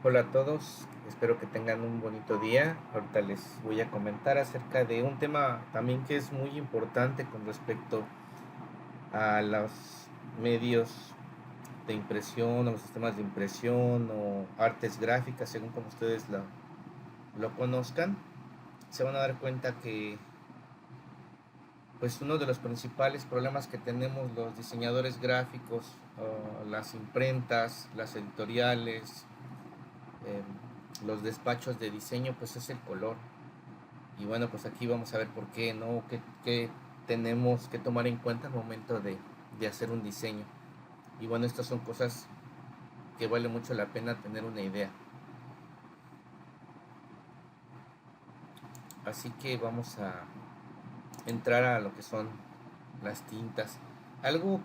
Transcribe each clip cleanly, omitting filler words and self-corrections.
Hola a todos, espero que tengan un bonito día. Ahorita les voy a comentar acerca de un tema también que es muy importante con respecto a los medios de impresión o los sistemas de impresión o artes gráficas, según como ustedes lo conozcan. Se van a dar cuenta que pues uno de los principales problemas que tenemos los diseñadores gráficos, las imprentas, las editoriales, los despachos de diseño, pues es el color. Y bueno, pues aquí vamos a ver por qué, ¿no? ¿Qué tenemos que tomar en cuenta al momento de hacer un diseño? Y bueno, estas son cosas que vale mucho la pena tener una idea. Así que vamos a entrar a lo que son las tintas. Algo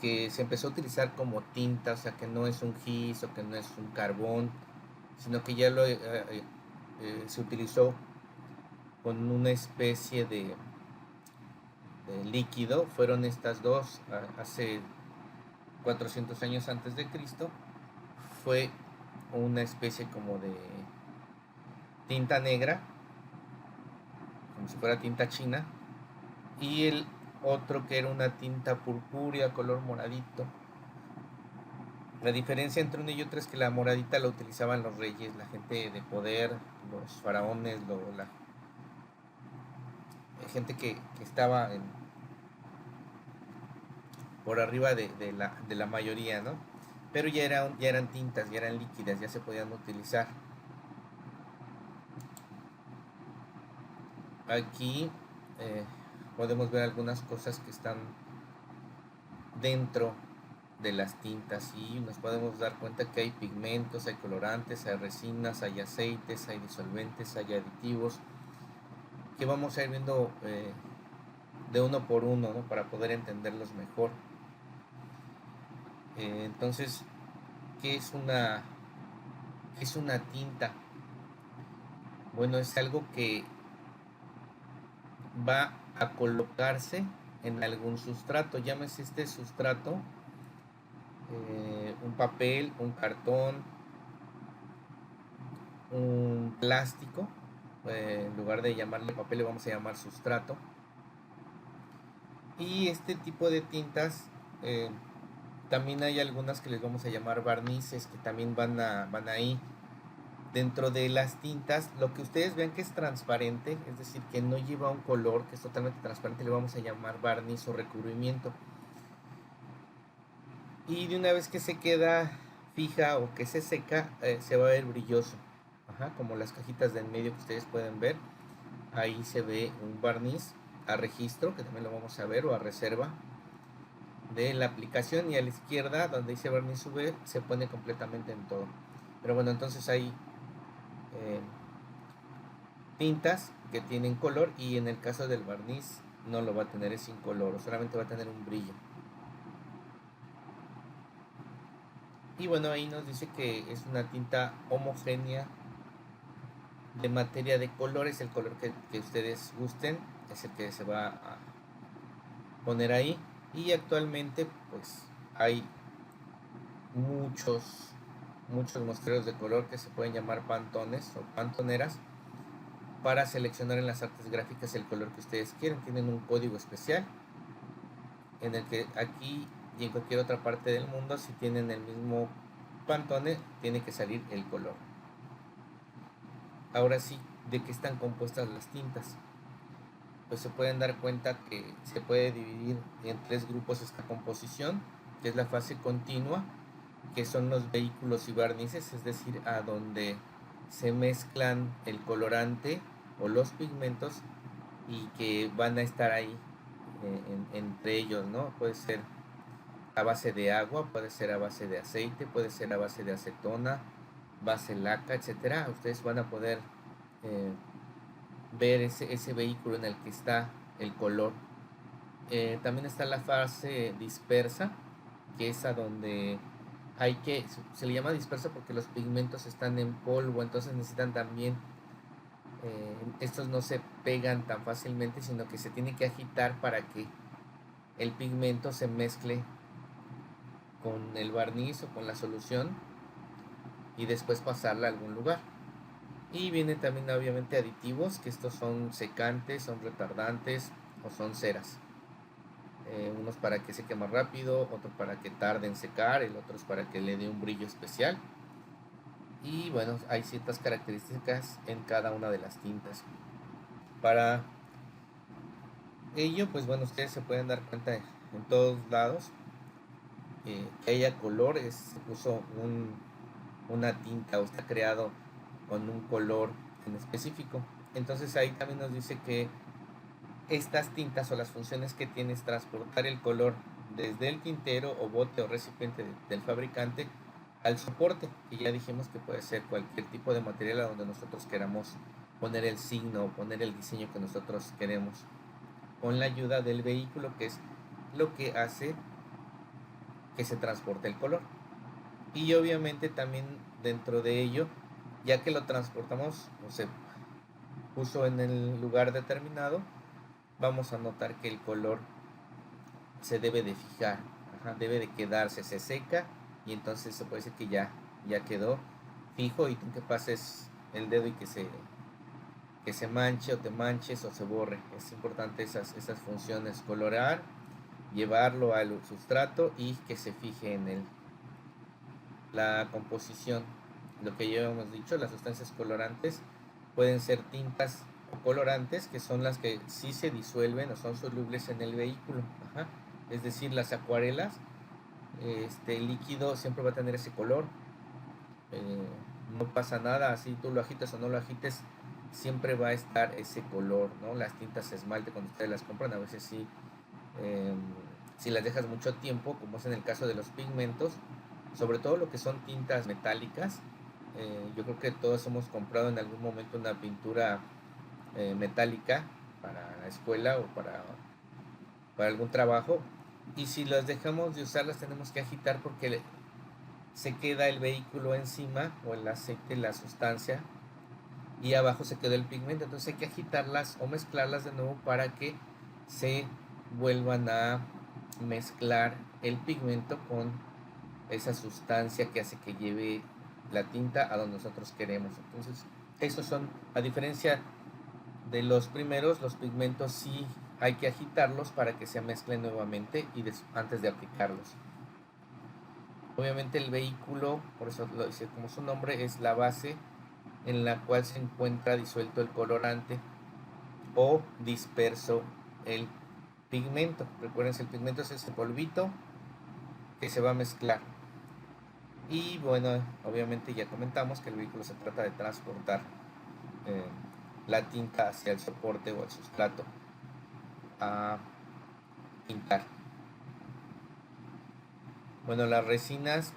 que se empezó a utilizar como tinta, o sea, que no es un gis o que no es un carbón, sino que ya se utilizó con una especie de líquido, fueron estas dos hace 400 años antes de Cristo. Fue una especie como de tinta negra, como si fuera tinta china, y el otro que era una tinta purpúrea color moradito. La diferencia entre una y otra es que la moradita la utilizaban los reyes, la gente de poder, los faraones, la gente que estaba por arriba de la mayoría, ¿no? Pero ya eran tintas, ya eran líquidas, ya se podían utilizar. Aquí eh, podemos ver algunas cosas que están dentro de las tintas y nos podemos dar cuenta que hay pigmentos, hay colorantes, hay resinas, hay aceites, hay disolventes, hay aditivos que vamos a ir viendo de uno por uno, ¿no? Para poder entenderlos mejor. Entonces, ¿qué es qué es una tinta? Bueno, es algo que va a colocarse en algún sustrato, llámese este sustrato un papel, un cartón, un plástico, en lugar de llamarle papel le vamos a llamar sustrato. Y este tipo de tintas, también hay algunas que les vamos a llamar barnices, que también van ahí. Dentro de las tintas, lo que ustedes vean que es transparente, es decir, que no lleva un color, que es totalmente transparente, le vamos a llamar barniz o recubrimiento. Y de una vez que se queda fija o que se seca, se va a ver brilloso. Ajá, como las cajitas de en medio que ustedes pueden ver. Ahí se ve un barniz a registro, que también lo vamos a ver, o a reserva de la aplicación. Y a la izquierda, donde dice barniz V, se pone completamente en todo. Pero bueno, entonces hay eh, tintas que tienen color, y en el caso del barniz no lo va a tener, es sin color, o solamente va a tener un brillo. Y bueno, ahí nos dice que es una tinta homogénea de materia de colores, el color que ustedes gusten es el que se va a poner ahí. Y actualmente pues hay muchos muestreos de color que se pueden llamar pantones o pantoneras para seleccionar en las artes gráficas el color que ustedes quieren. Tienen un código especial en el que aquí y en cualquier otra parte del mundo, si tienen el mismo pantone, tiene que salir el color. Ahora sí, ¿de qué están compuestas las tintas? Pues se pueden dar cuenta que se puede dividir en tres grupos esta composición, que es la fase continua, que son los vehículos y barnices, es decir, a donde se mezclan el colorante o los pigmentos y que van a estar ahí entre ellos, ¿no? Puede ser a base de agua, puede ser a base de aceite, puede ser a base de acetona, base laca, etcétera. Ustedes van a poder eh, ver ese vehículo en el que está el color. También está la fase dispersa, que es a donde se le llama dispersa porque los pigmentos están en polvo, entonces necesitan también, estos no se pegan tan fácilmente, sino que se tiene que agitar para que el pigmento se mezcle con el barniz o con la solución y después pasarla a algún lugar. Y vienen también obviamente aditivos, que estos son secantes, son retardantes o son ceras. Unos para que seque más rápido, otro para que tarde en secar, el otro es para que le dé un brillo especial. Y bueno, hay ciertas características en cada una de las tintas. Para ello, pues bueno, ustedes se pueden dar cuenta en todos lados que haya color, se puso una tinta o está creado con un color en específico. Entonces ahí también nos dice que estas tintas o las funciones que tiene es transportar el color desde el tintero o bote o recipiente del fabricante al soporte, que ya dijimos que puede ser cualquier tipo de material a donde nosotros queramos poner el signo o poner el diseño que nosotros queremos, con la ayuda del vehículo, que es lo que hace que se transporte el color. Y obviamente también dentro de ello, ya que lo transportamos o se puso en el lugar determinado, vamos a notar que el color se debe de fijar, debe de quedarse, se seca y entonces se puede decir que ya quedó fijo, y tú que pases el dedo y que se manche o te manches o se borre. Es importante esas funciones: colorar, llevarlo al sustrato y que se fije en él. La composición, lo que ya hemos dicho, las sustancias colorantes pueden ser tintas o colorantes, que son las que sí se disuelven o son solubles en el vehículo. Es decir, las acuarelas, el líquido siempre va a tener ese color, no pasa nada, así tú lo agitas o no lo agites, siempre va a estar ese color, ¿no? Las tintas esmalte, cuando ustedes las compran, a veces sí, si las dejas mucho tiempo, como es en el caso de los pigmentos, sobre todo lo que son tintas metálicas, yo creo que todos hemos comprado en algún momento una pintura metálica para la escuela o para algún trabajo, y si las dejamos de usar las tenemos que agitar porque se queda el vehículo encima, o el aceite, la sustancia, y abajo se queda el pigmento. Entonces hay que agitarlas o mezclarlas de nuevo para que se vuelvan a mezclar el pigmento con esa sustancia que hace que lleve la tinta a donde nosotros queremos. Entonces esos son, a diferencia de los primeros, los pigmentos sí hay que agitarlos para que se mezclen nuevamente y antes de aplicarlos. Obviamente el vehículo, por eso lo dice como su nombre, es la base en la cual se encuentra disuelto el colorante o disperso el pigmento. Recuerden, el pigmento es ese polvito que se va a mezclar. Y bueno, obviamente ya comentamos que el vehículo se trata de transportar la tinta hacia el soporte o el sustrato a pintar. Bueno, las resinas,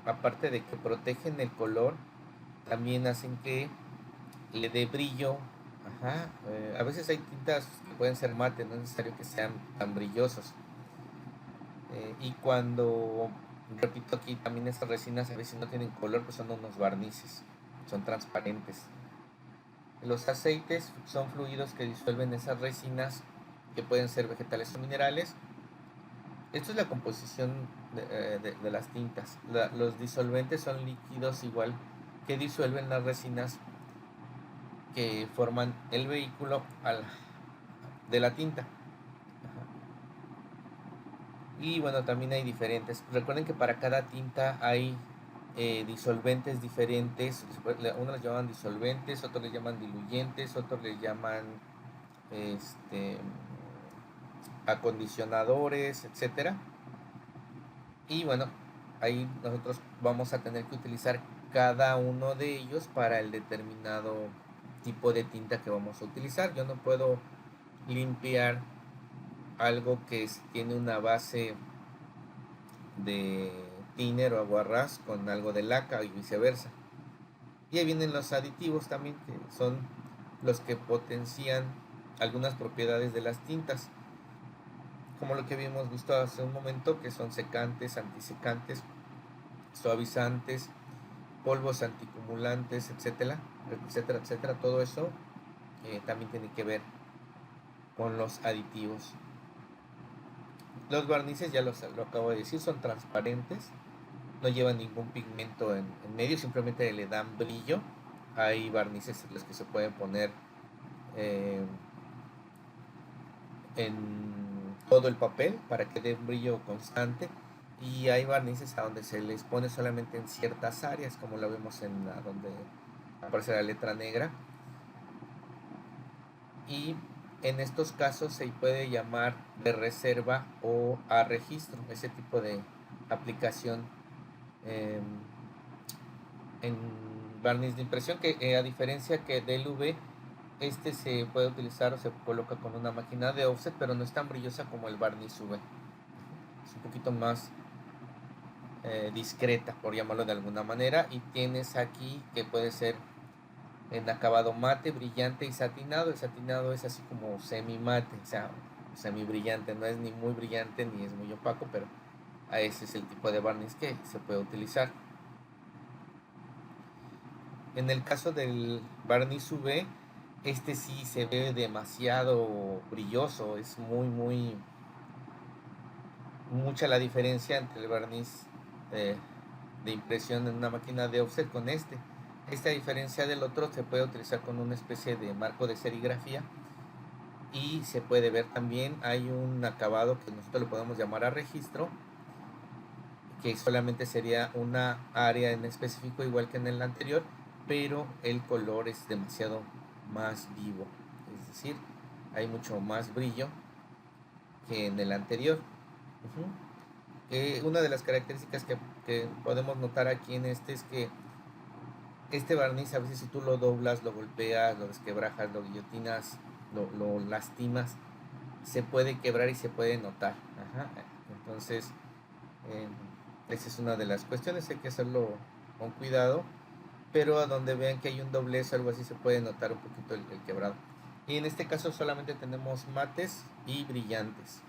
aparte de que protegen el color, también hacen que le dé brillo. A veces hay tintas que pueden ser mate, no es necesario que sean tan brillosos. Y cuando, repito, aquí también estas resinas a veces no tienen color, pues son unos barnices, son transparentes. Los aceites son fluidos que disuelven esas resinas, que pueden ser vegetales o minerales. Esto es la composición de las tintas. Los disolventes son líquidos igual que disuelven las resinas que forman el vehículo de la tinta. Y bueno, también hay diferentes. Recuerden que para cada tinta hay disolventes diferentes. Unos les llaman disolventes, otros les llaman diluyentes, otros les llaman acondicionadores, etcétera. Y bueno, ahí nosotros vamos a tener que utilizar cada uno de ellos para el determinado tipo de tinta que vamos a utilizar. Yo no puedo limpiar algo que tiene una base de thinner o aguarrás con algo de laca y viceversa. Y ahí vienen los aditivos también, que son los que potencian algunas propiedades de las tintas, como lo que habíamos visto hace un momento, que son secantes, antisecantes, suavizantes, polvos anticumulantes, etcétera, etcétera, etcétera. Todo eso también tiene que ver con los aditivos. Los barnices, ya lo acabo de decir, son transparentes. no llevan ningún pigmento en medio, simplemente le dan brillo. Hay barnices en los que se pueden poner eh, en todo el papel para que dé un brillo constante, y hay barnices a donde se les pone solamente en ciertas áreas, como lo vemos en donde aparece la letra negra, y en estos casos se puede llamar de reserva o a registro ese tipo de aplicación eh, en barniz de impresión, que a diferencia que del UV, este se puede utilizar o se coloca con una máquina de offset, pero no es tan brillosa como el barniz UV. Es un poquito más discreta, por llamarlo de alguna manera, y tienes aquí que puede ser en acabado mate, brillante y satinado. El satinado es así como semi mate, o sea, semi brillante, no es ni muy brillante ni es muy opaco, pero a ese es el tipo de barniz que se puede utilizar. En el caso del barniz UV, este sí se ve demasiado brilloso, es mucha la diferencia entre el barniz eh, de impresión en una máquina de offset con este. Esta diferencia del otro se puede utilizar con una especie de marco de serigrafía, y se puede ver también, hay un acabado que nosotros lo podemos llamar a registro, que solamente sería una área en específico igual que en el anterior, pero el color es demasiado más vivo, es decir, hay mucho más brillo que en el anterior. Una de las características que podemos notar aquí en este es que este barniz, a veces si tú lo doblas, lo golpeas, lo desquebrajas, lo guillotinas, lo lastimas, se puede quebrar y se puede notar. Ajá. Entonces, eh, esa es una de las cuestiones, hay que hacerlo con cuidado, pero a donde vean que hay un doblez o algo así se puede notar un poquito el quebrado. Y en este caso solamente tenemos mates y brillantes.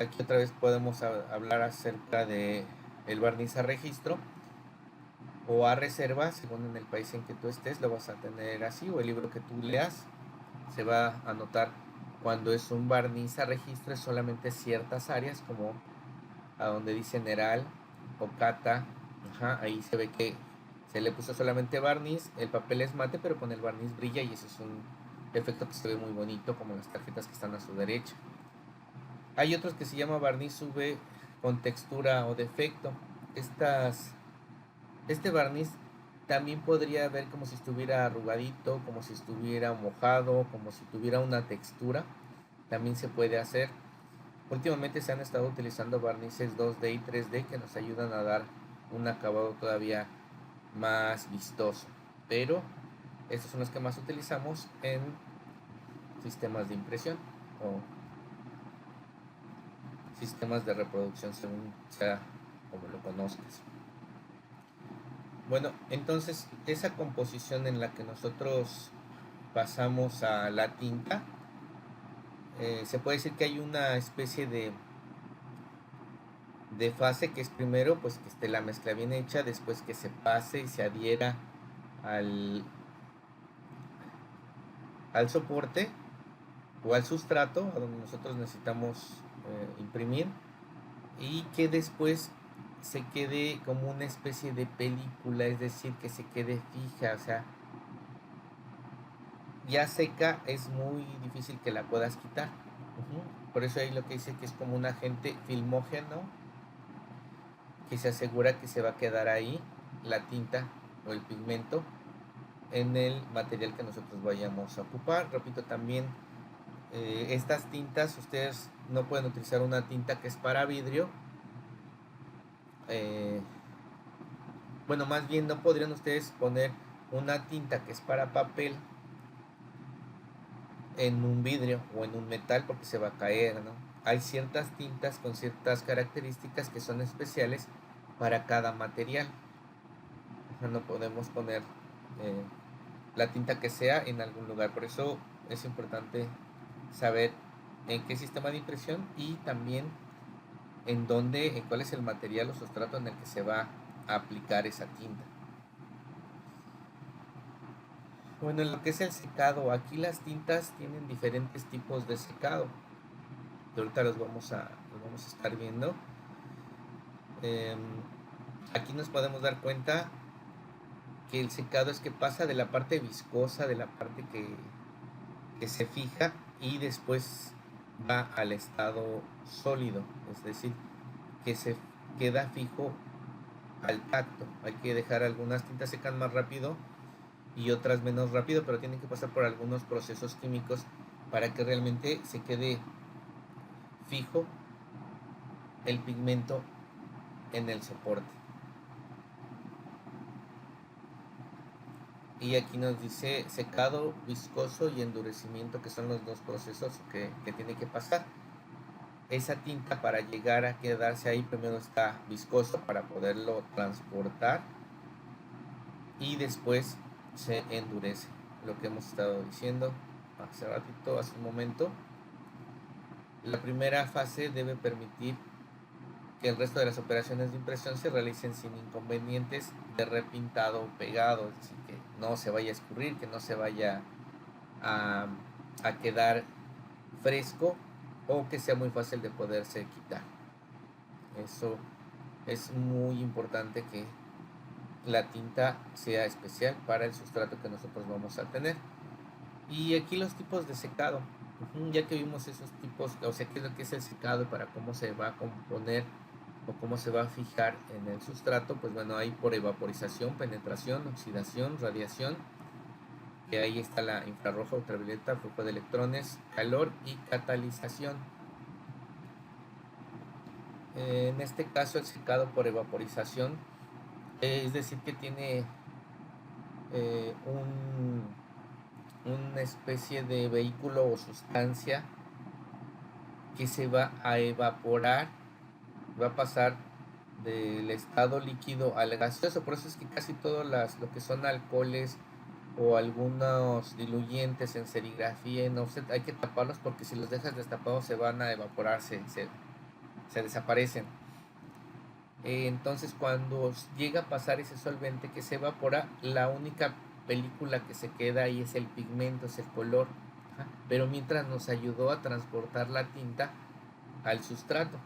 Aquí otra vez podemos hablar acerca de el barniz a registro o a reserva, según en el país en que tú estés, lo vas a tener así, o el libro que tú leas, se va a notar cuando es un barniz a registro, es solamente ciertas áreas, como a donde dice Neral o Cata, ajá, ahí se ve que se le puso solamente barniz, el papel es mate, pero con el barniz brilla, y ese es un efecto que se ve muy bonito, como las tarjetas que están a su derecha. Hay otros que se llama barniz UV con textura o defecto. Este barniz también podría ver como si estuviera arrugadito, como si estuviera mojado, como si tuviera una textura. También se puede hacer. Últimamente se han estado utilizando barnices 2D y 3D que nos ayudan a dar un acabado todavía más vistoso. Pero estos son los que más utilizamos en sistemas de impresión o sistemas de reproducción, según sea como lo conozcas. Bueno, entonces esa composición en la que nosotros pasamos a la tinta, se puede decir que hay una especie de fase, que es primero pues que esté la mezcla bien hecha, después que se pase y se adhiera al, al soporte o al sustrato a donde nosotros necesitamos imprimir, y que después se quede como una especie de película, es decir, que se quede fija, o sea, ya seca es muy difícil que la puedas quitar. Por eso ahí lo que dice que es como un agente filmógeno que se asegura que se va a quedar ahí la tinta o el pigmento en el material que nosotros vayamos a ocupar. Repito, también estas tintas, ustedes no pueden utilizar una tinta que es para vidrio. Bueno, más bien no podrían ustedes poner una tinta que es para papel en un vidrio o en un metal, porque se va a caer, ¿no? Hay ciertas tintas con ciertas características que son especiales para cada material. No podemos poner eh, la tinta que sea en algún lugar. Por eso es importante saber en qué sistema de impresión y también en dónde, en cuál es el material o sustrato en el que se va a aplicar esa tinta. Bueno, en lo que es el secado, aquí las tintas tienen diferentes tipos de secado, que ahorita los vamos a estar viendo. Em, Aquí nos podemos dar cuenta que el secado es que pasa de la parte viscosa, de la parte que se fija y después va al estado sólido, es decir, que se queda fijo al tacto. Hay que dejar algunas tintas secan más rápido y otras menos rápido, pero tienen que pasar por algunos procesos químicos para que realmente se quede fijo el pigmento en el soporte. Y aquí nos dice secado, viscoso y endurecimiento, que son los dos procesos que tiene que pasar. Esa tinta, para llegar a quedarse ahí, primero está viscoso para poderlo transportar y después se endurece, lo que hemos estado diciendo hace ratito, hace un momento. La primera fase debe permitir que el resto de las operaciones de impresión se realicen sin inconvenientes de repintado o pegado, es decir, que no se vaya a escurrir, que no se vaya a, a quedar fresco o que sea muy fácil de poderse quitar. Eso es muy importante, que la tinta sea especial para el sustrato que nosotros vamos a tener. Y aquí los tipos de secado, ya que vimos esos tipos, o sea, qué es lo que es el secado y para cómo se va a componer o cómo se va a fijar en el sustrato, pues bueno, hay por evaporización, penetración, oxidación, radiación, que ahí está la infrarroja, ultravioleta, flujo de electrones, calor y catalización. En este caso, el secado por evaporización, es decir, que tiene una especie de vehículo o sustancia que se va a evaporar, va a pasar del estado líquido al gaseoso. Por eso es que casi todas lo que son alcoholes o algunos diluyentes en serigrafía, en offset, hay que taparlos, porque si los dejas destapados se van a evaporar, se desaparecen. Entonces, cuando llega a pasar ese solvente que se evapora, la única película que se queda ahí es el pigmento, es el color. Pero mientras nos ayudó a transportar la tinta al sustrato.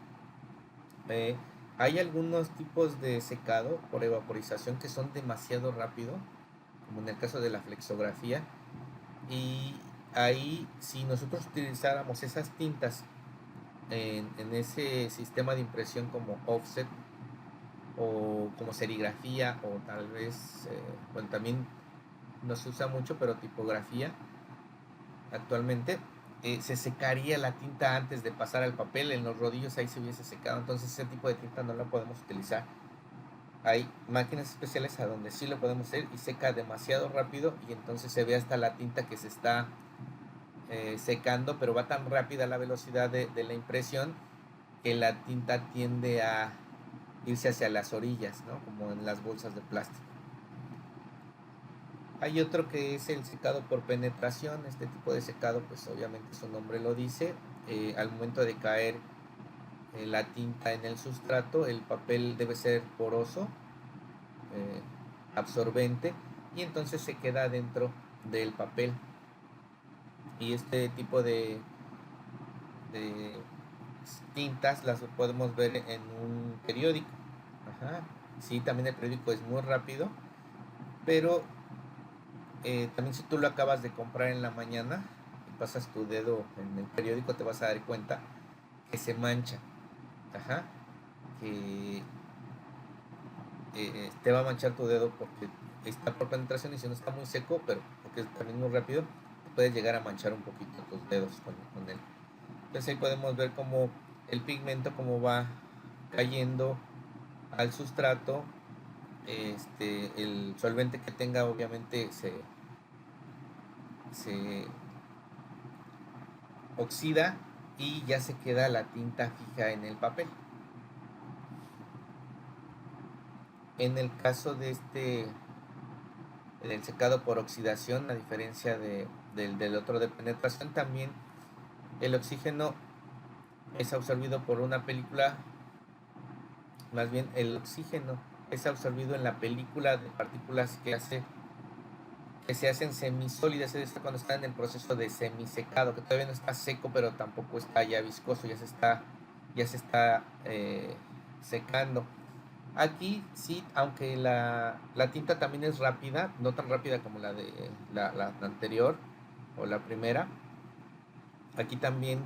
Hay algunos tipos de secado por evaporización que son demasiado rápido, como en el caso de la flexografía, y ahí, si nosotros utilizáramos esas tintas en ese sistema de impresión como offset o como serigrafía, o tal vez, bueno, también no se usa mucho, pero tipografía actualmente, se secaría la tinta antes de pasar al papel. En los rodillos ahí se hubiese secado, entonces ese tipo de tinta no la podemos utilizar. Hay máquinas especiales a donde sí lo podemos hacer y seca demasiado rápido, y entonces se ve hasta la tinta que se está secando, pero va tan rápida la velocidad de la impresión que la tinta tiende a irse hacia las orillas, ¿no? Como en las bolsas de plástico. Hay otro que es el secado por penetración. Este tipo de secado, pues obviamente su nombre lo dice. Al momento de caer la tinta en el sustrato, el papel debe ser poroso, absorbente, y entonces se queda dentro del papel. Y este tipo de tintas las podemos ver en un periódico. Ajá. Sí, también el periódico es muy rápido, pero también si tú lo acabas de comprar en la mañana y pasas tu dedo en el periódico, te vas a dar cuenta que se mancha. Ajá. Que te va a manchar tu dedo porque está por penetración, y si no está muy seco, pero porque es también muy rápido, puedes llegar a manchar un poquito tus dedos con él. Entonces ahí podemos ver cómo el pigmento, cómo va cayendo al sustrato. El solvente que tenga obviamente se oxida y ya se queda la tinta fija en el papel. En el caso de del secado por oxidación, a diferencia del otro de penetración, también el oxígeno es absorbido por una película, más bien el oxígeno es absorbido en la película de partículas que se hacen semisólidas, es decir, cuando está en el proceso de semisecado, que todavía no está seco, pero tampoco está ya viscoso, ya se está secando. Aquí sí, aunque la tinta también es rápida, no tan rápida como la de la anterior o la primera, aquí también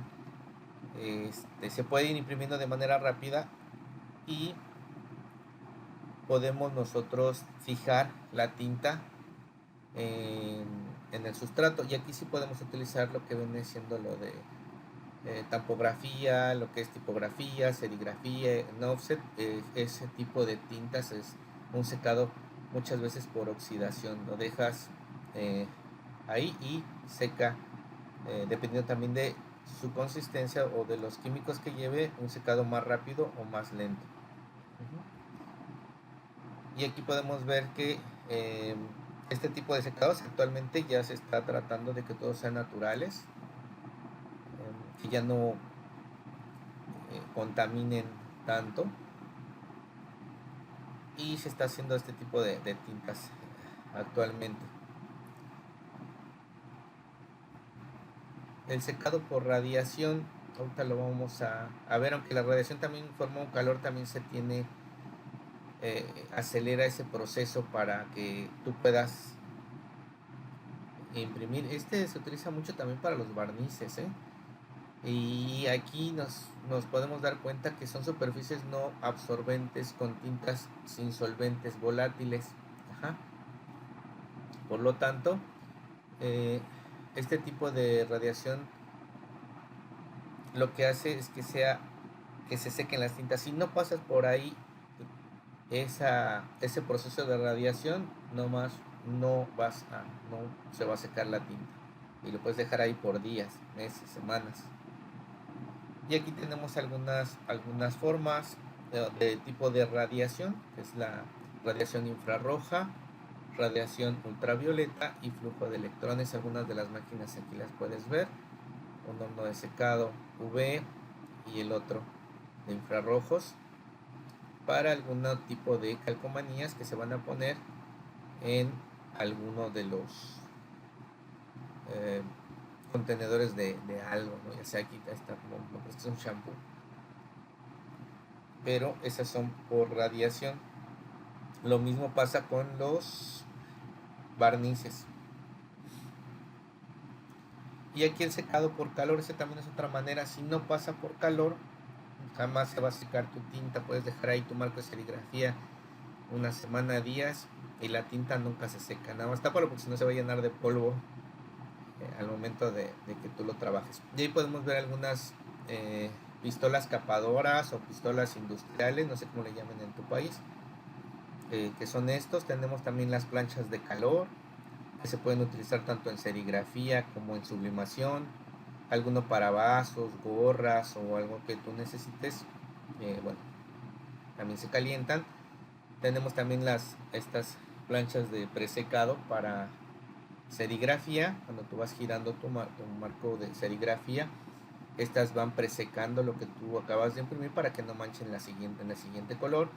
se puede ir imprimiendo de manera rápida y podemos nosotros fijar la tinta en, en el sustrato, y aquí sí podemos utilizar lo que viene siendo lo de tampografía, lo que es tipografía, serigrafía, en offset. Ese tipo de tintas es un secado muchas veces por oxidación, lo dejas eh, ahí y seca, dependiendo también de su consistencia o de los químicos que lleve, un secado más rápido o más lento. Y aquí podemos ver que este tipo de secados actualmente ya se está tratando de que todos sean naturales, que ya no contaminen tanto, y se está haciendo este tipo de tintas actualmente. El secado por radiación, ahorita lo vamos a ver, aunque la radiación también forma un calor, también se tiene, acelera ese proceso para que tú puedas imprimir. Este se utiliza mucho también para los barnices, y aquí nos podemos dar cuenta que son superficies no absorbentes con tintas sin solventes volátiles. Ajá. Por lo tanto, eh, este tipo de radiación lo que hace es que se sequen las tintas. Si no pasas por ahí ese proceso de radiación, nomás no se va a secar la tinta, y lo puedes dejar ahí por días, meses, semanas. Y aquí tenemos algunas formas de tipo de radiación, que es la radiación infrarroja, radiación ultravioleta y flujo de electrones. Algunas de las máquinas aquí las puedes ver, un horno de secado UV y el otro de infrarrojos, para algún tipo de calcomanías que se van a poner en alguno de los eh, contenedores de algo, ¿no? Ya sea aquí está como es un shampoo, pero esas son por radiación. Lo mismo pasa con los barnices. Y aquí el secado por calor, ese también es otra manera. Si no pasa por calor, jamás se va a secar tu tinta. Puedes dejar ahí tu marco de serigrafía una semana, días, y la tinta nunca se seca. Nada más tápalo porque si no se va a llenar de polvo al momento de que tú lo trabajes. Y ahí podemos ver algunas pistolas capadoras o pistolas industriales, no sé cómo le llamen en tu país, que son estos. Tenemos también las planchas de calor, que se pueden utilizar tanto en serigrafía como en sublimación, alguno para vasos, gorras o algo que tú necesites. Bueno, también se calientan. Tenemos también estas planchas de presecado para serigrafía. Cuando tú vas girando tu marco de serigrafía, estas van presecando lo que tú acabas de imprimir para que no manchen en el siguiente color.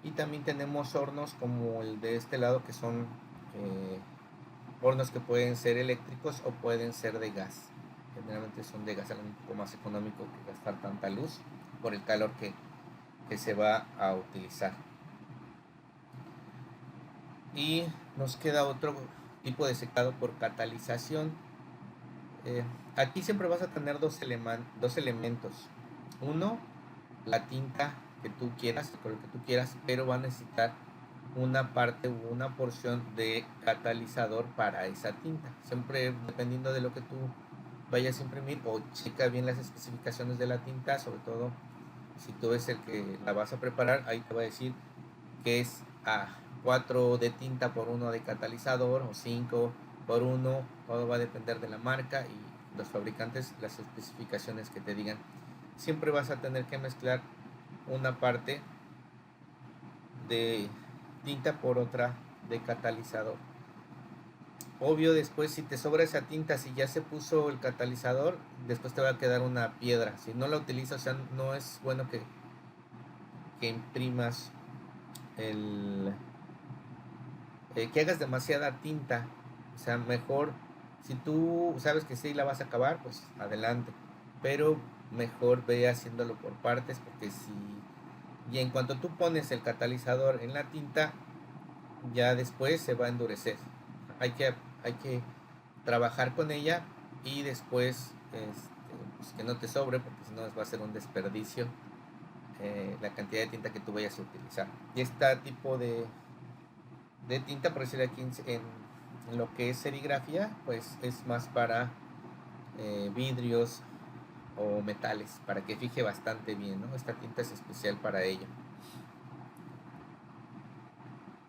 Y también tenemos hornos como el de este lado, que son hornos que pueden ser eléctricos o pueden ser de gas. Generalmente son de gas, algo un poco más económico que gastar tanta luz por el calor que se va a utilizar. Y nos queda otro tipo de secado por catalización. Aquí siempre vas a tener dos elementos. Uno, la tinta que tú quieras, con lo que tú quieras, pero va a necesitar una parte u una porción de catalizador para esa tinta. Siempre dependiendo de lo que tú vayas a imprimir, o checa bien las especificaciones de la tinta, sobre todo si tú es el que la vas a preparar, ahí te va a decir que es a 4 de tinta por 1 de catalizador o 5 por 1. Todo va a depender de la marca y los fabricantes, las especificaciones que te digan. Siempre vas a tener que mezclar una parte de tinta por otra de catalizador. Obvio, después si te sobra esa tinta, si ya se puso el catalizador, después te va a quedar una piedra. Si no la utilizas, o sea, no es bueno que imprimas que hagas demasiada tinta. O sea, mejor, si tú sabes que sí la vas a acabar, pues adelante, pero mejor ve haciéndolo por partes, porque si y en cuanto tú pones el catalizador en la tinta, ya después se va a endurecer. Hay que trabajar con ella y después pues que no te sobre, porque si no va a ser un desperdicio la cantidad de tinta que tú vayas a utilizar. Y este tipo de tinta, por decir aquí en lo que es serigrafía, pues es más para vidrios o metales, para que fije bastante bien, ¿no? Esta tinta es especial para ello.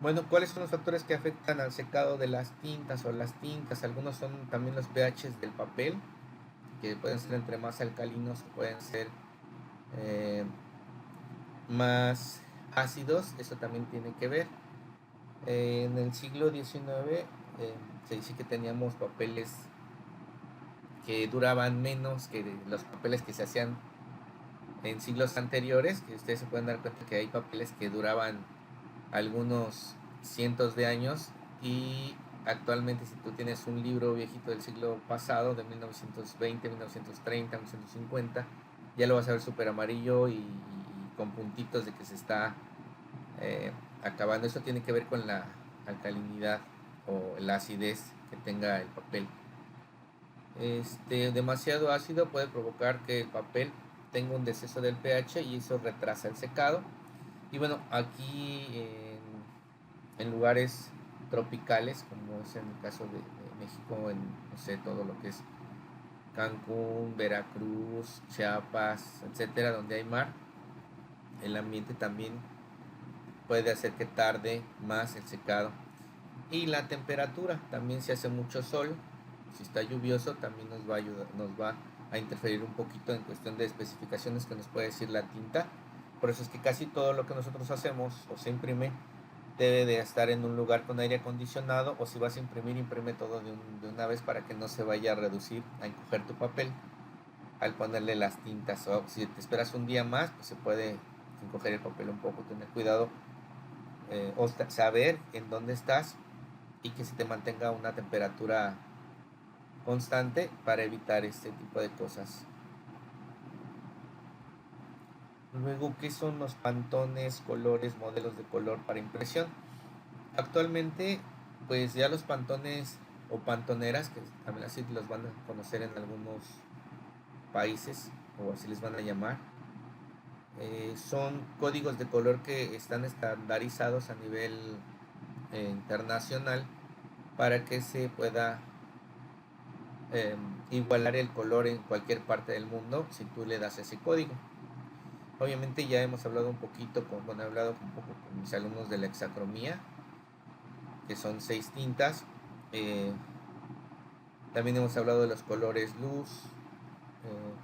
Bueno, ¿cuáles son los factores que afectan al secado de las tintas o las tintas? Algunos son también los pHs del papel, que pueden ser entre más alcalinos o pueden ser eh, más ácidos. Eso también tiene que ver. En el siglo XIX se dice que teníamos papeles que duraban menos que los papeles que se hacían en siglos anteriores, que ustedes se pueden dar cuenta que hay papeles que duraban algunos cientos de años, y actualmente si tú tienes un libro viejito del siglo pasado, de 1920, 1930, 1950, ya lo vas a ver súper amarillo y con puntitos de que se está acabando. Eso tiene que ver con la alcalinidad o la acidez que tenga el papel. Demasiado ácido puede provocar que el papel tenga un deceso del pH y eso retrasa el secado. Y bueno, aquí en lugares tropicales, como es en el caso de México, en no sé, todo lo que es Cancún, Veracruz, Chiapas, etcétera, donde hay mar, el ambiente también puede hacer que tarde más el secado. Y la temperatura, también si hace mucho sol, si está lluvioso, también nos va a ayudar, nos va a interferir un poquito en cuestión de especificaciones que nos puede decir la tinta. Por eso es que casi todo lo que nosotros hacemos o se imprime debe de estar en un lugar con aire acondicionado, o si vas a imprimir, imprime todo de una vez para que no se vaya a reducir, a encoger tu papel al ponerle las tintas. O si te esperas un día más, pues se puede encoger el papel un poco. Tener cuidado o saber en dónde estás y que se te mantenga una temperatura constante para evitar este tipo de cosas. Luego, ¿qué son los pantones, colores, modelos de color para impresión? Actualmente, pues ya los pantones o pantoneras, que también así los van a conocer en algunos países, o así les van a llamar, son códigos de color que están estandarizados a nivel internacional para que se pueda eh, igualar el color en cualquier parte del mundo si tú le das ese código. Obviamente ya hemos hablado un poquito, he hablado un poco con mis alumnos de la hexacromía, que son 6 tintas. También hemos hablado de los colores luz,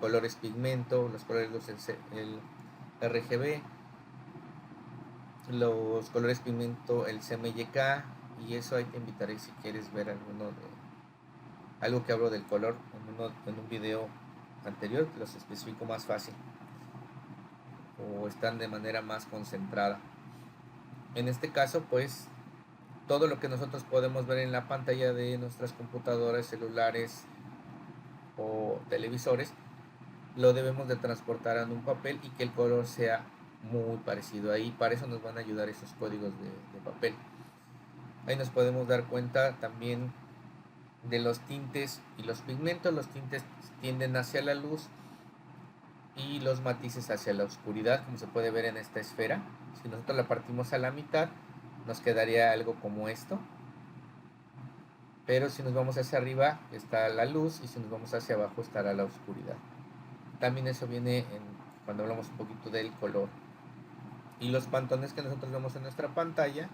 colores pigmento, los colores luz, el RGB, los colores pigmento, el CMYK, y eso ahí te invitaré si quieres ver algo que hablo del color en un video anterior, que los especifico más fácil o están de manera más concentrada. En este caso, pues todo lo que nosotros podemos ver en la pantalla de nuestras computadoras, celulares o televisores, lo debemos de transportar en un papel y que el color sea muy parecido. Ahí para eso nos van a ayudar esos códigos de papel. Ahí nos podemos dar cuenta también de los tintes y los pigmentos. Los tintes tienden hacia la luz y los matices hacia la oscuridad, como se puede ver en esta esfera. Si nosotros la partimos a la mitad, nos quedaría algo como esto, pero si nos vamos hacia arriba está la luz y si nos vamos hacia abajo estará la oscuridad. También eso viene cuando hablamos un poquito del color. Y los pantones que nosotros vemos en nuestra pantalla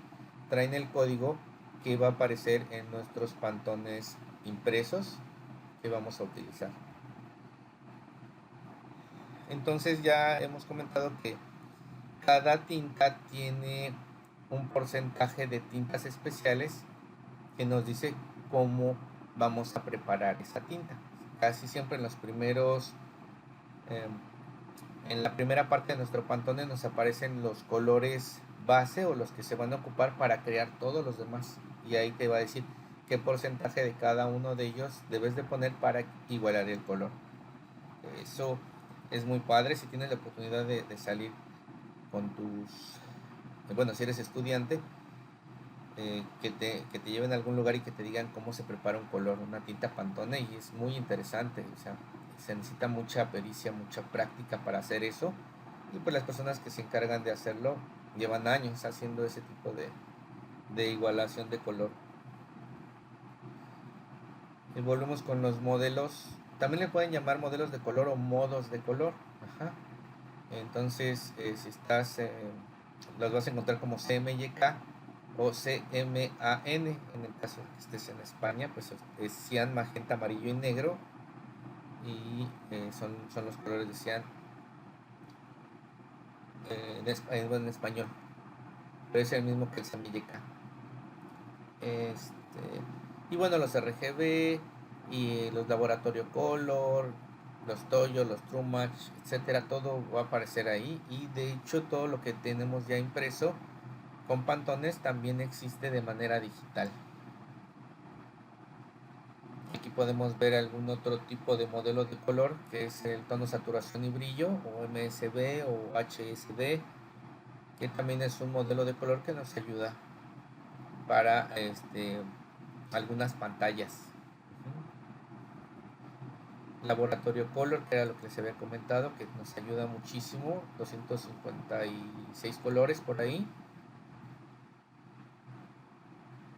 traen el código que va a aparecer en nuestros pantones impresos que vamos a utilizar. Entonces ya hemos comentado que cada tinta tiene un porcentaje de tintas especiales que nos dice cómo vamos a preparar esa tinta. Casi siempre en los primeros en la primera parte de nuestro pantone nos aparecen los colores base o los que se van a ocupar para crear todos los demás, y ahí te va a decir qué porcentaje de cada uno de ellos debes de poner para igualar el color. Eso es muy padre. Si tienes la oportunidad de salir con tus, bueno, si eres estudiante, que te lleven a algún lugar y que te digan cómo se prepara un color, una tinta Pantone, y es muy interesante. O sea, se necesita mucha pericia, mucha práctica para hacer eso, y pues las personas que se encargan de hacerlo llevan años haciendo ese tipo de igualación de color. Y volvemos con los modelos, también le pueden llamar modelos de color o modos de color. Ajá. Entonces, si estás, los vas a encontrar como CMYK o CMAN. En el caso de que estés en España, pues es cian, magenta, amarillo y negro. Y son los colores de cian en español. Pero es el mismo que el CMYK. Y bueno, los RGB y los Laboratorio Color, los Toyo, los True Match, etcétera, todo va a aparecer ahí. Y de hecho, todo lo que tenemos ya impreso con Pantones también existe de manera digital. Aquí podemos ver algún otro tipo de modelo de color, que es el tono, saturación y brillo, o MSB o HSD, que también es un modelo de color que nos ayuda para algunas pantallas. Laboratorio Color, que era lo que les había comentado, que nos ayuda muchísimo, 256 colores por ahí.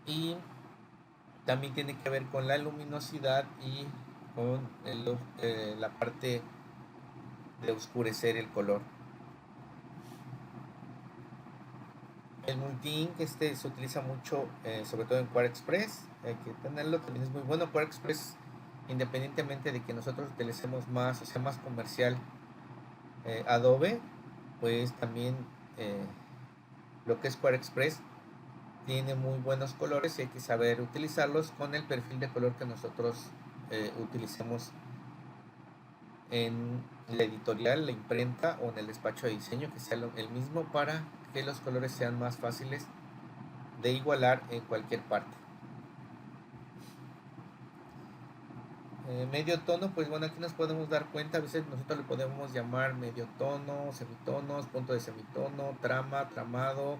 Y también tiene que ver con la luminosidad y con la parte de oscurecer el color. El multi-ink se utiliza mucho, sobre todo en QuarkXPress. Hay que tenerlo, también es muy bueno. QuarkXPress, independientemente de que nosotros utilicemos más, o sea, más comercial, Adobe, pues también lo que es QuarkXPress tiene muy buenos colores y hay que saber utilizarlos con el perfil de color que nosotros utilicemos en la editorial, la imprenta o en el despacho de diseño, que sea el mismo para que los colores sean más fáciles de igualar en cualquier parte. Medio tono, pues bueno, aquí nos podemos dar cuenta, a veces nosotros le podemos llamar medio tono, semitonos, punto de semitono, trama, tramado,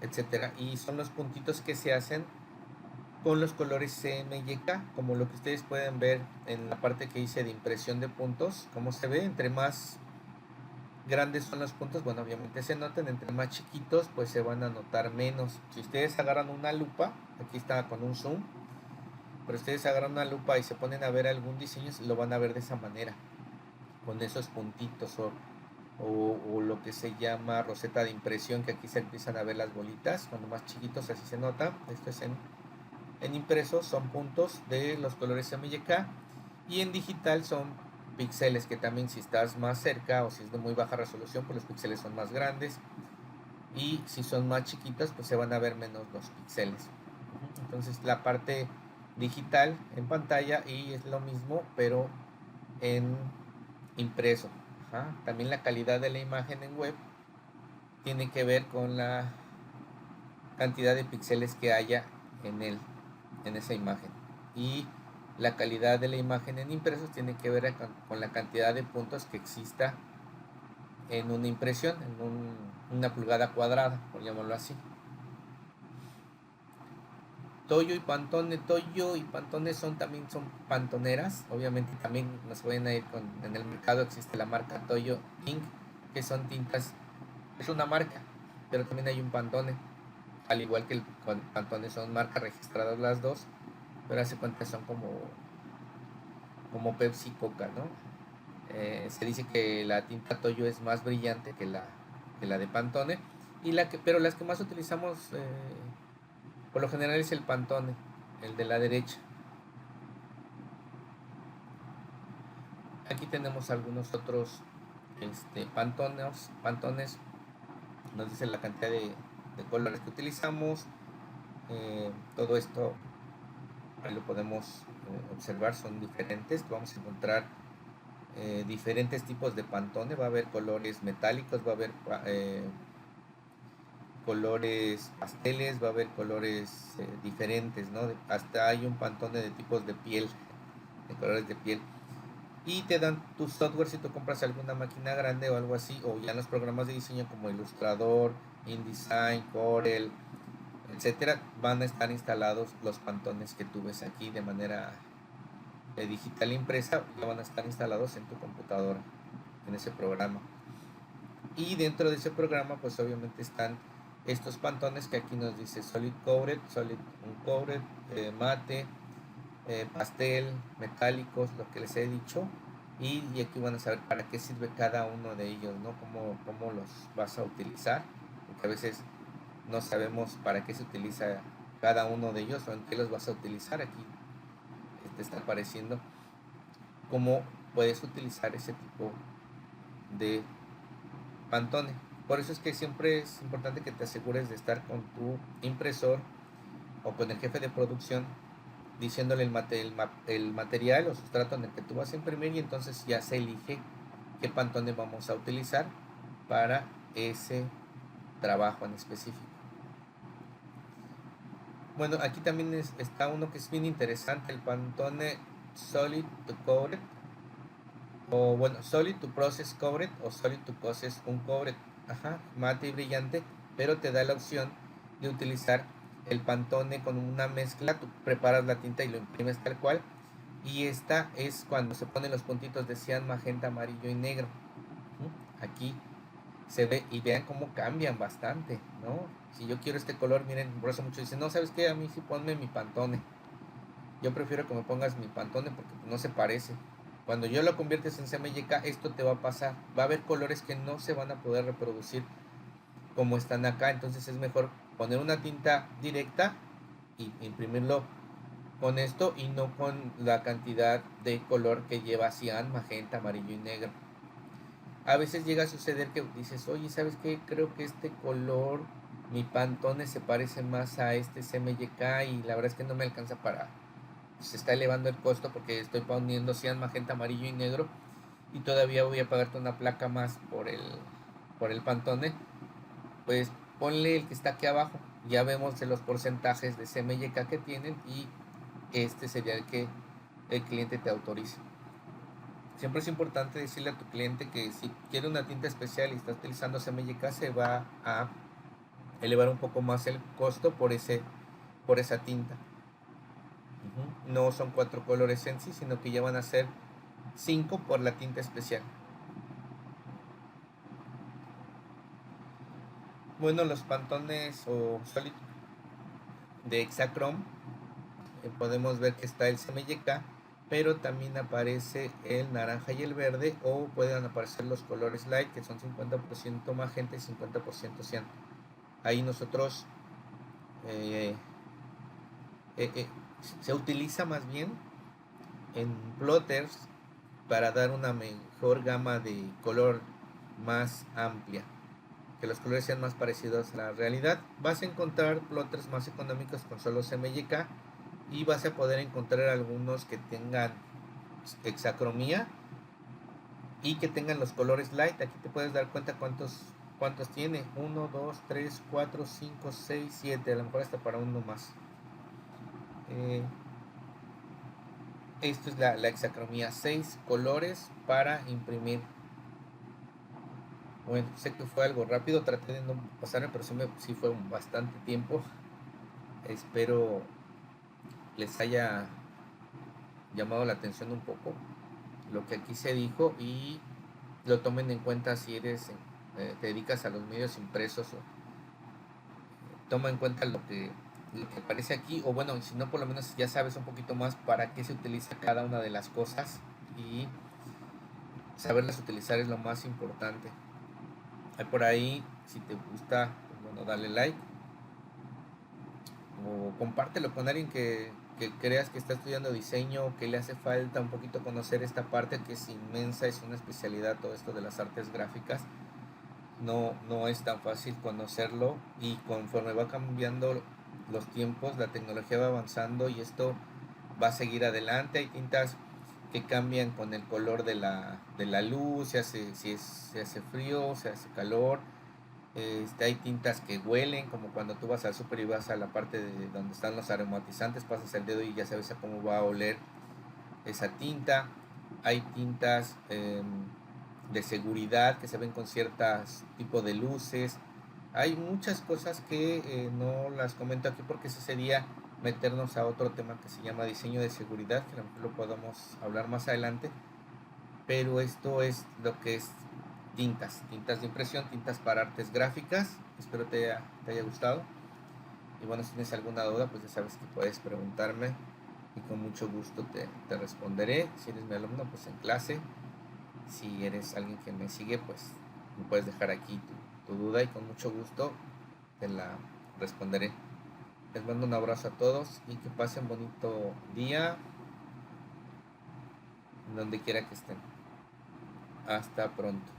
etcétera, y son los puntitos que se hacen con los colores CMYK, como lo que ustedes pueden ver en la parte que hice de impresión de puntos. Como se ve, entre más grandes son los puntos, bueno, obviamente se notan, entre más chiquitos pues se van a notar menos. Si ustedes agarran una lupa, aquí está con un zoom, pero ustedes agarran una lupa y se ponen a ver algún diseño, lo van a ver de esa manera, con esos puntitos, o lo que se llama roseta de impresión, que aquí se empiezan a ver las bolitas, cuando más chiquitos así se nota. Esto es en impreso, son puntos de los colores CMYK, y en digital son píxeles, que también si estás más cerca o si es de muy baja resolución, pues los píxeles son más grandes, y si son más chiquitos pues se van a ver menos los píxeles. Entonces la parte digital en pantalla, y es lo mismo pero en impreso. También la calidad de la imagen en web tiene que ver con la cantidad de píxeles que haya en esa imagen, y la calidad de la imagen en impresos tiene que ver con la cantidad de puntos que exista en una impresión, en una pulgada cuadrada, por llamarlo así. Toyo y Pantone son pantoneras. Obviamente también nos pueden ir en el mercado existe la marca Toyo Ink, que son tintas, es una marca, pero también hay un Pantone, al igual que el Pantone, son marcas registradas las dos, pero hace cuenta son como Pepsi, Coca, ¿no? Se dice que la tinta Toyo es más brillante que la de Pantone, pero las que más utilizamos por lo general es el Pantone, el de la derecha. Aquí tenemos algunos otros Pantones. Nos dice la cantidad de colores que utilizamos. Todo esto ahí lo podemos observar, son diferentes. Vamos a encontrar diferentes tipos de Pantone. Va a haber colores metálicos, va a haber colores pasteles, va a haber colores diferentes, ¿no? Hasta hay un Pantone de tipos de piel, de colores de piel. y te dan tu software si tú compras alguna máquina grande o algo así, o ya en los programas de diseño como Illustrator, InDesign, Corel, etcétera, van a estar instalados los pantones que tú ves aquí de manera digital impresa, ya van a estar instalados en tu computadora, en ese programa. Y dentro de ese programa, pues obviamente están estos pantones que aquí nos dice Solid Coated, Solid Uncoated, Mate, pastel, metálicos, lo que les he dicho. Y aquí van a saber para qué sirve cada uno de ellos, ¿no? Cómo los vas a utilizar, porque a veces no sabemos para qué se utiliza cada uno de ellos o en qué los vas a utilizar. Aquí te está apareciendo cómo puedes utilizar ese tipo de pantone. Por eso es que siempre es importante que te asegures de estar con tu impresor o con el jefe de producción diciéndole el material o sustrato en el que tú vas a imprimir, y entonces ya se elige qué pantone vamos a utilizar para ese trabajo en específico. Bueno, aquí también está uno que es bien interesante, el pantone Solid to Coated, o bueno, Solid to Process Coated o Solid to Process Uncoated. Ajá, mate y brillante, pero te da la opción de utilizar el pantone con una mezcla. Tú preparas la tinta y lo imprimes tal cual, y esta es cuando se ponen los puntitos de cian, magenta, amarillo y negro. Aquí se ve y vean cómo cambian bastante, ¿no? Si yo quiero este color, miren, por eso muchos dicen, no, ¿sabes qué? A mí sí ponme mi pantone. Yo prefiero que me pongas mi pantone porque no se parece. Cuando yo lo conviertes en CMYK, esto te va a pasar. Va a haber colores que no se van a poder reproducir como están acá. Entonces es mejor poner una tinta directa y imprimirlo con esto y no con la cantidad de color que lleva cian, magenta, amarillo y negro. A veces llega a suceder que dices, oye, ¿sabes qué? Creo que este color, mi pantone se parece más a este CMYK y la verdad es que no me alcanza para... Se está elevando el costo porque estoy poniendo cian, magenta, amarillo y negro, y todavía voy a pagarte una placa más por el pantone. Pues ponle el que está aquí abajo. Ya vemos de los porcentajes de CMYK que tienen, y este sería el que el cliente te autoriza. Siempre es importante decirle a tu cliente que si quiere una tinta especial y está utilizando CMYK, se va a elevar un poco más el costo por esa tinta. No son 4 colores en sí, sino que ya van a ser 5 por la tinta especial. Bueno, los pantones o Solid de Hexachrome, podemos ver que está el CMYK, pero también aparece el naranja y el verde, o pueden aparecer los colores light, que son 50% magenta y 50% cian. Ahí nosotros eh, se utiliza más bien en plotters para dar una mejor gama de color más amplia, que los colores sean más parecidos a la realidad. Vas a encontrar plotters más económicos con solo CMYK, y vas a poder encontrar algunos que tengan hexacromía y que tengan los colores light. Aquí te puedes dar cuenta cuántos tiene: 1, 2, 3, 4, 5, 6, 7, a lo mejor hasta para uno más. Esto es la hexacromía, 6 colores para imprimir. Bueno, sé que fue algo rápido, traté de no pasarme, pero sí fue bastante tiempo. Espero les haya llamado la atención un poco lo que aquí se dijo, y lo tomen en cuenta si te dedicas a los medios impresos, o toma en cuenta lo que aparece aquí, o bueno, si no, por lo menos ya sabes un poquito más para qué se utiliza cada una de las cosas, y saberlas utilizar es lo más importante. Por ahí, si te gusta, pues bueno, dale like o compártelo con alguien que creas que está estudiando diseño, que le hace falta un poquito conocer esta parte que es inmensa, es una especialidad todo esto de las artes gráficas. No es tan fácil conocerlo, y conforme va cambiando los tiempos, la tecnología va avanzando y esto va a seguir adelante. Hay tintas que cambian con el color de la luz, se hace frío, se hace calor. Hay tintas que huelen, como cuando tú vas al súper y vas a la parte de donde están los aromatizantes, pasas el dedo y ya sabes a cómo va a oler esa tinta. hay tintas de seguridad que se ven con ciertos tipo de luces. Hay muchas cosas que no las comento aquí porque ese sería meternos a otro tema que se llama diseño de seguridad, que a lo mejor lo podemos hablar más adelante, pero esto es lo que es tintas de impresión, tintas para artes gráficas. Espero te haya gustado. Y bueno, si tienes alguna duda, pues ya sabes que puedes preguntarme y con mucho gusto te responderé. Si eres mi alumno, pues en clase. Si eres alguien que me sigue, pues me puedes dejar aquí tu duda y con mucho gusto te la responderé. Les mando un abrazo a todos y que pasen bonito día donde quiera que estén. Hasta pronto.